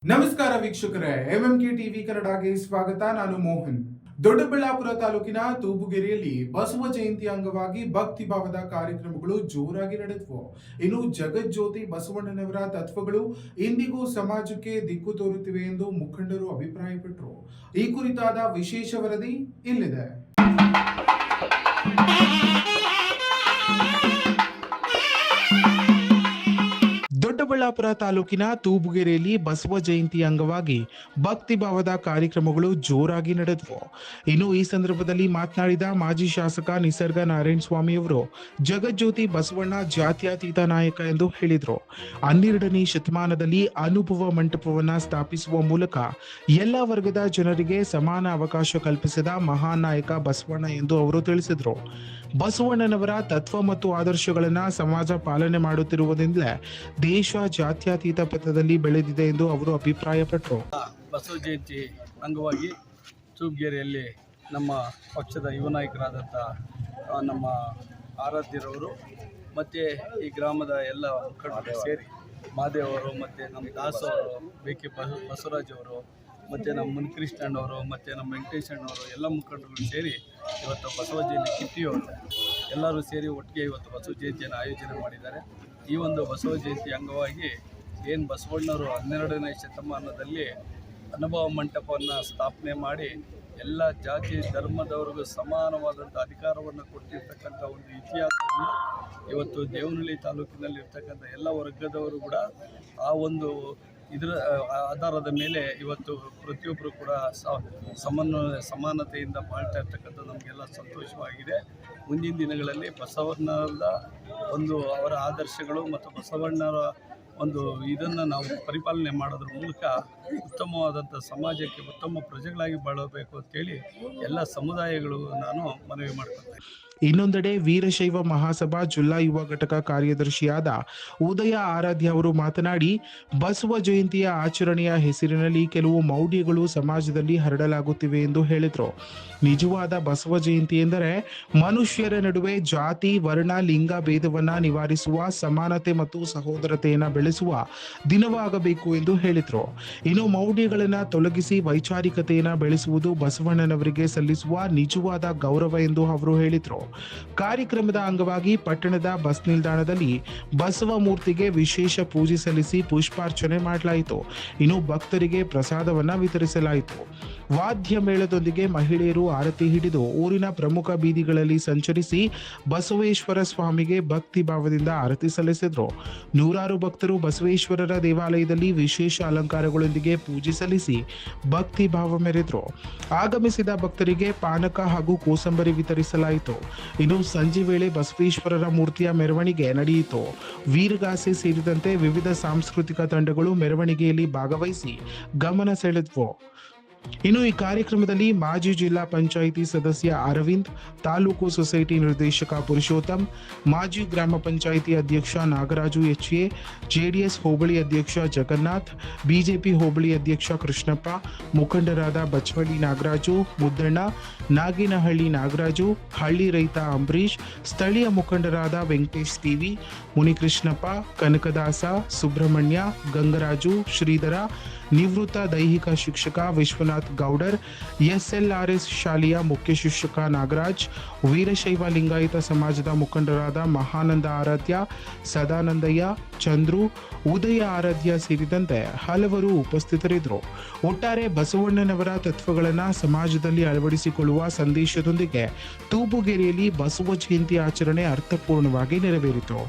ನಮಸ್ಕಾರ ವೀಕ್ಷಕರೇ, MMK TV ಕನ್ನಡಗೆ ಸ್ವಾಗತ. ನಾನು ಮೋಹನ್. ದೊಡ್ಡಬಳ್ಳಾಪುರ ತಾಲೂಕಿನ ತೂಬುಗೆರೆಯಲ್ಲಿ ಬಸವ ಜಯಂತಿ ಅಂಗವಾಗಿ ಭಕ್ತಿ ಭಾವದ ಕಾರ್ಯಕ್ರಮಗಳು ಜೋರಾಗಿ ನಡೆದವು. ಇನ್ನು ಜಗಜ್ಯೋತಿ ಬಸವಣ್ಣನವರ ತತ್ವಗಳು ಇಂದಿಗೂ ಸಮಾಜಕ್ಕೆ ದಿಕ್ಕು ತೋರುತ್ತಿವೆ ಎಂದು ಮುಖಂಡರು ಅಭಿಪ್ರಾಯಪಟ್ಟರು. ಈ ಕುರಿತಾದ ವಿಶೇಷ ವರದಿ ಇಲ್ಲಿದೆ. ದೊಡ್ಡಬಳ್ಳಾಪುರ ತಾಲೂಕಿನ ತೂಬುಗೆರೆಯಲ್ಲಿ ಬಸವ ಜಯಂತಿ ಅಂಗವಾಗಿ ಭಕ್ತಿ ಭಾವದ ಕಾರ್ಯಕ್ರಮಗಳು ಜೋರಾಗಿ ನಡೆದವು. ಇನ್ನು ಈ ಸಂದರ್ಭದಲ್ಲಿ ಮಾತನಾಡಿದ ಮಾಜಿ ಶಾಸಕ ನಿಸರ್ಗ ನಾರಾಯಣ ಸ್ವಾಮಿ ಅವರು ಜಗಜ್ಯೋತಿ ಬಸವಣ್ಣ ಜಾತ್ಯತೀತ ನಾಯಕ ಎಂದು ಹೇಳಿದರು. 12ನೇ ಶತಮಾನದಲ್ಲಿ ಅನುಭವ ಮಂಟಪವನ್ನ ಸ್ಥಾಪಿಸುವ ಮೂಲಕ ಎಲ್ಲ ವರ್ಗದ ಜನರಿಗೆ ಸಮಾನ ಅವಕಾಶ ಕಲ್ಪಿಸಿದ ಮಹಾನ್ ನಾಯಕ ಬಸವಣ್ಣ ಎಂದು ಅವರು ತಿಳಿಸಿದರು. ಬಸವಣ್ಣನವರ ತತ್ವ ಮತ್ತು ಆದರ್ಶಗಳನ್ನ ಸಮಾಜ ಪಾಲನೆ ಮಾಡುತ್ತಿರುವುದರಿಂದಲೇ ದೇಶ ಜಾತ್ಯತೀತ ಪಥದಲ್ಲಿ ಬೆಳೆದಿದೆ ಎಂದು ಅವರು ಅಭಿಪ್ರಾಯಪಟ್ಟರು. ಬಸವ ಜಯಂತಿ ಅಂಗವಾಗಿ ತೂಬುಗೆರೆಯಲ್ಲಿ ನಮ್ಮ ಪಕ್ಷದ ಯುವ ನಾಯಕರಾದಂಥ ನಮ್ಮ ಆರಾಧ್ಯರವರು ಮತ್ತು ಈ ಗ್ರಾಮದ ಎಲ್ಲ ಮುಖಂಡರು ಸೇರಿ ಮಾದೇವರು ಮತ್ತು ನಮ್ಮ ದಾಸವರು, ಬೇಕೆ ಬಸವರಾಜ್ ಅವರು ಮತ್ತು ನಮ್ಮ ಮುನಿಕೃಷ್ಣಣ್ಣವರು ಮತ್ತು ನಮ್ಮ ವೆಂಕಟೇಶಣ್ಣವರು ಎಲ್ಲ ಮುಖಂಡರು ಸೇರಿ ಇವತ್ತು ಬಸವ ಜಯಂತಿ ಕಿಟ್ಟಿಯವರು ಎಲ್ಲರೂ ಸೇರಿ ಒಟ್ಟಿಗೆ ಇವತ್ತು ಬಸವ ಜಯಂತಿಯನ್ನು ಆಯೋಜನೆ ಮಾಡಿದ್ದಾರೆ. ಈ ಒಂದು ಬಸವ ಜಯಂತಿ ಅಂಗವಾಗಿ ಏನು ಬಸವಣ್ಣವರು 12ನೇ ಶತಮಾನದಲ್ಲಿ ಅನುಭವ ಮಂಟಪವನ್ನು ಸ್ಥಾಪನೆ ಮಾಡಿ ಎಲ್ಲ ಜಾತಿ ಧರ್ಮದವರಿಗೂ ಸಮಾನವಾದಂಥ ಅಧಿಕಾರವನ್ನು ಕೊಟ್ಟಿರ್ತಕ್ಕಂಥ ಒಂದು ಇತಿಹಾಸವನ್ನು ಇವತ್ತು ದೇವನಹಳ್ಳಿ ತಾಲೂಕಿನಲ್ಲಿರ್ತಕ್ಕಂಥ ಎಲ್ಲ ವರ್ಗದವರು ಕೂಡ ಆ ಒಂದು ಇದರ ಆಧಾರದ ಮೇಲೆ ಇವತ್ತು ಪ್ರತಿಯೊಬ್ಬರು ಕೂಡ ಸಮಾನತೆಯಿಂದ ಬಾಳ್ತಾ ಇರ್ತಕ್ಕಂಥ ನಮಗೆಲ್ಲ ಸಂತೋಷವಾಗಿದೆ. ಮುಂದಿನ ದಿನಗಳಲ್ಲಿ ಬಸವಣ್ಣರ ಒಂದು ಅವರ ಆದರ್ಶಗಳು ಮತ್ತು ಬಸವಣ್ಣರ ಒಂದು ಇದನ್ನು ನಾವು ಪರಿಪಾಲನೆ ಮಾಡೋದ್ರ ಮೂಲಕ ಉತ್ತಮವಾದಂಥ ಸಮಾಜಕ್ಕೆ ಉತ್ತಮ ಪ್ರಜೆಗಳಾಗಿ ಬಾಳಬೇಕು ಅಂತೇಳಿ ಎಲ್ಲ ಸಮುದಾಯಗಳು ನಾನು ಮನವಿ ಮಾಡ್ಕೊಳ್ತೇನೆ. ಇನ್ನೊಂದೆಡೆ ವೀರಶೈವ ಮಹಾಸಭಾ ಜಿಲ್ಲಾ ಯುವ ಘಟಕ ಕಾರ್ಯದರ್ಶಿಯಾದ ಉದಯ ಆರಾಧ್ಯ ಅವರು ಮಾತನಾಡಿ, ಬಸವ ಜಯಂತಿಯ ಆಚರಣೆಯ ಹೆಸರಿನಲ್ಲಿ ಕೆಲವು ಮೌಢ್ಯಗಳು ಸಮಾಜದಲ್ಲಿ ಹರಡಲಾಗುತ್ತಿವೆ ಎಂದು ಹೇಳಿದರು. ನಿಜವಾದ ಬಸವ ಜಯಂತಿ ಎಂದರೆ ಮನುಷ್ಯರ ನಡುವೆ ಜಾತಿ, ವರ್ಣ, ಲಿಂಗ ಭೇದವನ್ನ ನಿವಾರಿಸುವ ಸಮಾನತೆ ಮತ್ತು ಸಹೋದರತೆಯನ್ನು ಬೆಳೆಸುವ ದಿನವಾಗಬೇಕು ಎಂದು ಹೇಳಿದರು. ಇನ್ನು ಮೌಢ್ಯಗಳನ್ನು ತೊಲಗಿಸಿ ವೈಚಾರಿಕತೆಯನ್ನು ಬೆಳೆಸುವುದು ಬಸವಣ್ಣನವರಿಗೆ ಸಲ್ಲಿಸುವ ನಿಜವಾದ ಗೌರವ ಎಂದು ಅವರು ಹೇಳಿದರು. ಕಾರ್ಯಕ್ರಮದ ಅಂಗವಾಗಿ ಪಟ್ಟಣದ ಬಸ್ ನಿಲ್ದಾಣದಲ್ಲಿ ಬಸವ ಮೂರ್ತಿಗೆ ವಿಶೇಷ ಪೂಜೆ ಸಲ್ಲಿಸಿ ಪುಷ್ಪಾರ್ಚನೆ ಮಾಡಲಾಯಿತು. ಇನ್ನು ಭಕ್ತರಿಗೆ ಪ್ರಸಾದವನ್ನ ವಿತರಿಸಲಾಯಿತು. ವಾದ್ಯ ಮೇಳದೊಂದಿಗೆ ಮಹಿಳೆಯರು ಆರತಿ ಹಿಡಿದು ಊರಿನ ಪ್ರಮುಖ ಬೀದಿಗಳಲ್ಲಿ ಸಂಚರಿಸಿ ಬಸವೇಶ್ವರ ಸ್ವಾಮಿಗೆ ಭಕ್ತಿ ಭಾವದಿಂದ ಆರತಿ ಸಲ್ಲಿಸಿದರು. ನೂರಾರು ಭಕ್ತರು ಬಸವೇಶ್ವರರ ದೇವಾಲಯದಲ್ಲಿ ವಿಶೇಷ ಅಲಂಕಾರಗಳೊಂದಿಗೆ ಪೂಜೆ ಸಲ್ಲಿಸಿ ಭಕ್ತಿ ಭಾವ ಮೆರೆದರು. ಆಗಮಿಸಿದ ಭಕ್ತರಿಗೆ ಪಾನಕ ಹಾಗೂ ಕೋಸಂಬರಿ ವಿತರಿಸಲಾಯಿತು. ಇನ್ನು ಸಂಜೆ ವೇಳೆ ಬಸವೇಶ್ವರರ ಮೂರ್ತಿಯ ಮೆರವಣಿಗೆ ನಡೆಯಿತು. ವೀರಗಾಸೆ ಸೇರಿದಂತೆ ವಿವಿಧ ಸಾಂಸ್ಕೃತಿಕ ತಂಡಗಳು ಮೆರವಣಿಗೆಯಲ್ಲಿ ಭಾಗವಹಿಸಿ ಗಮನ ಸೆಳೆದವು. ಇನ್ನು ಈ ಕಾರ್ಯಕ್ರಮದಲ್ಲಿ ಮಾಜಿ ಜಿಲ್ಲಾ ಪಂಚಾಯಿತಿ ಸದಸ್ಯ ಅರವಿಂದ್, ತಾಲೂಕು ಸೊಸೈಟಿ ನಿರ್ದೇಶಕ ಪುರುಷೋತ್ತಮ್, ಮಾಜಿ ಗ್ರಾಮ ಪಂಚಾಯಿತಿ ಅಧ್ಯಕ್ಷ ನಾಗರಾಜು HA, JDS ಹೋಬಳಿ ಅಧ್ಯಕ್ಷ ಜಗನ್ನಾಥ್, ಬಿಜೆಪಿ ಹೋಬಳಿ ಅಧ್ಯಕ್ಷ ಕೃಷ್ಣಪ್ಪ, ಮುಖಂಡರಾದ ಬಚ್ಚವಳ್ಳಿ ನಾಗರಾಜು, ಮುದ್ದಣ್ಣ, ನಾಗಿನಹಳ್ಳಿ ನಾಗರಾಜು, ಹಳ್ಳಿ ರೈತ ಅಂಬರೀಶ್, ಸ್ಥಳೀಯ ಮುಖಂಡರಾದ ವೆಂಕಟೇಶ್ TV, ಮುನಿಕೃಷ್ಣಪ್ಪ, ಕನಕದಾಸ, ಸುಬ್ರಹ್ಮಣ್ಯ, ಗಂಗರಾಜು, ಶ್ರೀಧರ, ನಿವೃತ್ತ ದೈಹಿಕ ಶಿಕ್ಷಕ ವಿಶ್ವನಾಥ್ ಗೌಡರ್, SLRS ಶಾಲೆಯ ಮುಖ್ಯ ಶಿಕ್ಷಕ ನಾಗರಾಜ್, ವೀರಶೈವ ಲಿಂಗಾಯತ ಸಮಾಜದ ಮುಖಂಡರಾದ ಮಹಾನಂದ ಆರಾಧ್ಯ, ಸದಾನಂದಯ್ಯ, ಚಂದ್ರು, ಉದಯ ಆರಾಧ್ಯ ಸೇರಿದಂತೆ ಹಲವರು ಉಪಸ್ಥಿತರಿದ್ದರು. ಒಟ್ಟಾರೆ ಬಸವಣ್ಣನವರ ತತ್ವಗಳನ್ನು ಸಮಾಜದಲ್ಲಿ ಅಳವಡಿಸಿಕೊಳ್ಳುವ ಸಂದೇಶದೊಂದಿಗೆ ತೂಬುಗೆರೆಯಲ್ಲಿ ಬಸವ ಜಯಂತಿ ಆಚರಣೆ ಅರ್ಥಪೂರ್ಣವಾಗಿ ನೆರವೇರಿತು.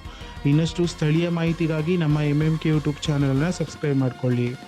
ಇನ್ನಷ್ಟು ಸ್ಥಳೀಯ ಮಾಹಿತಿಗಾಗಿ ನಮ್ಮ MMK ಯೂಟ್ಯೂಬ್ ಚಾನೆಲ್ನ ಸಬ್ಸ್ಕ್ರೈಬ್ ಮಾಡಿಕೊಳ್ಳಿ.